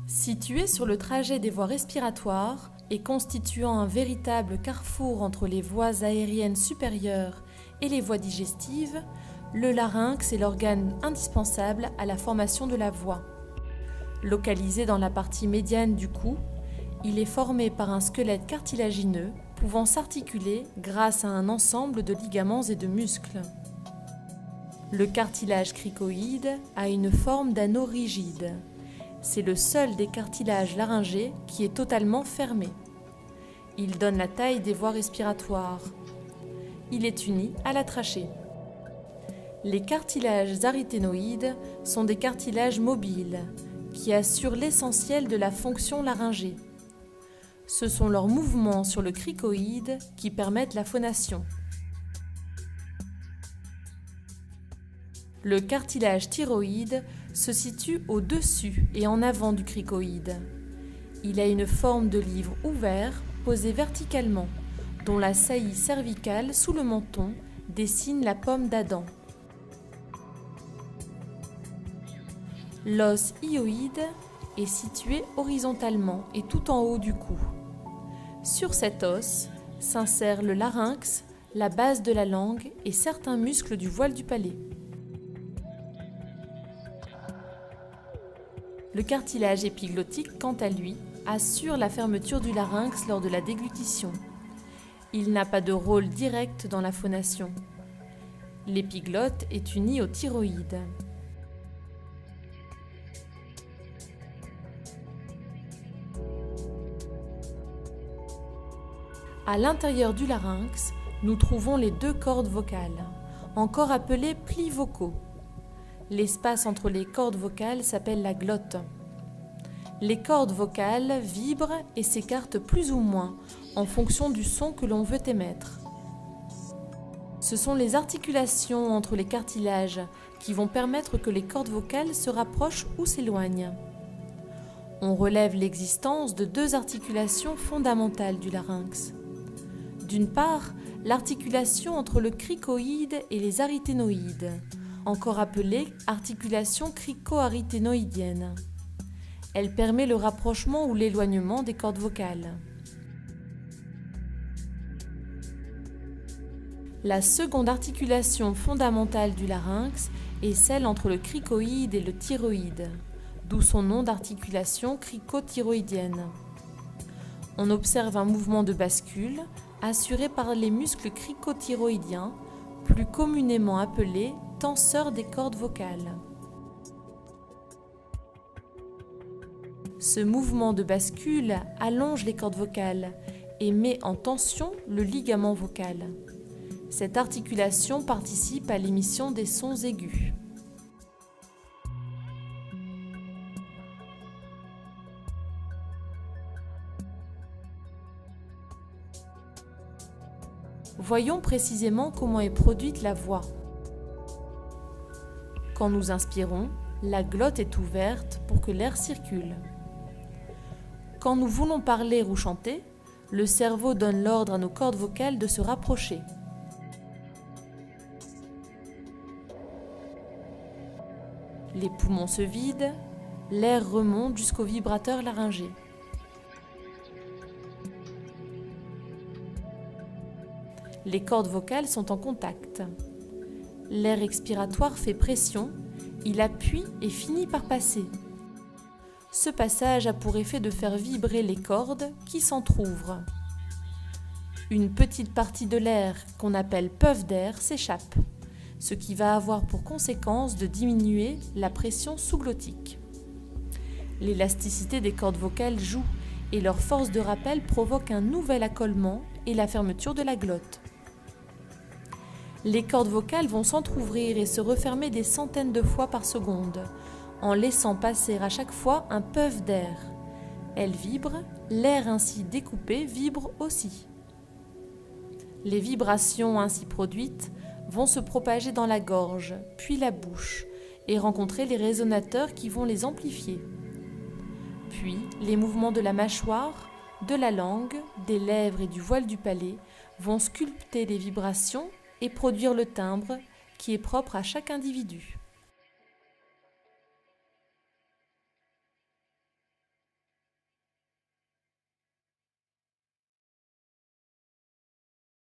Situé sur le trajet des voies respiratoires et constituant un véritable carrefour entre les voies aériennes supérieures et les voies digestives, le larynx est l'organe indispensable à la formation de la voix. Localisé dans la partie médiane du cou, il est formé par un squelette cartilagineux pouvant s'articuler grâce à un ensemble de ligaments et de muscles. Le cartilage cricoïde a une forme d'anneau rigide. C'est le seul des cartilages laryngés qui est totalement fermé. Il donne la taille des voies respiratoires. Il est uni à la trachée. Les cartilages aryténoïdes sont des cartilages mobiles qui assurent l'essentiel de la fonction laryngée. Ce sont leurs mouvements sur le cricoïde qui permettent la phonation. Le cartilage thyroïde se situe au-dessus et en avant du cricoïde. Il a une forme de livre ouvert posé verticalement, dont la saillie cervicale sous le menton dessine la pomme d'Adam. L'os hyoïde est situé horizontalement et tout en haut du cou. Sur cet os s'insèrent le larynx, la base de la langue et certains muscles du voile du palais. Le cartilage épiglottique, quant à lui, assure la fermeture du larynx lors de la déglutition. Il n'a pas de rôle direct dans la phonation. L'épiglotte est uni au thyroïde. À l'intérieur du larynx, nous trouvons les deux cordes vocales, encore appelées plis vocaux. L'espace entre les cordes vocales s'appelle la glotte. Les cordes vocales vibrent et s'écartent plus ou moins en fonction du son que l'on veut émettre. Ce sont les articulations entre les cartilages qui vont permettre que les cordes vocales se rapprochent ou s'éloignent. On relève l'existence de deux articulations fondamentales du larynx. D'une part, l'articulation entre le cricoïde et les aryténoïdes, encore appelée articulation crico-aryténoïdienne. Elle permet le rapprochement ou l'éloignement des cordes vocales. La seconde articulation fondamentale du larynx est celle entre le cricoïde et le thyroïde, d'où son nom d'articulation crico-thyroïdienne. On observe un mouvement de bascule assuré par les muscles cricothyroïdiens, plus communément appelés tenseurs des cordes vocales. Ce mouvement de bascule allonge les cordes vocales et met en tension le ligament vocal. Cette articulation participe à l'émission des sons aigus. Voyons précisément comment est produite la voix. Quand nous inspirons, la glotte est ouverte pour que l'air circule. Quand nous voulons parler ou chanter, le cerveau donne l'ordre à nos cordes vocales de se rapprocher. Les poumons se vident, l'air remonte jusqu'au vibrateur laryngé. Les cordes vocales sont en contact. L'air expiratoire fait pression, il appuie et finit par passer. Ce passage a pour effet de faire vibrer les cordes qui s'entr'ouvrent. Une petite partie de l'air, qu'on appelle puff d'air, s'échappe, ce qui va avoir pour conséquence de diminuer la pression sous-glottique. L'élasticité des cordes vocales joue et leur force de rappel provoque un nouvel accolement et la fermeture de la glotte. Les cordes vocales vont s'entr'ouvrir et se refermer des centaines de fois par seconde, en laissant passer à chaque fois un puff d'air. Elles vibrent, l'air ainsi découpé vibre aussi. Les vibrations ainsi produites vont se propager dans la gorge, puis la bouche, et rencontrer les résonateurs qui vont les amplifier. Puis, les mouvements de la mâchoire, de la langue, des lèvres et du voile du palais vont sculpter les vibrations et produire le timbre qui est propre à chaque individu.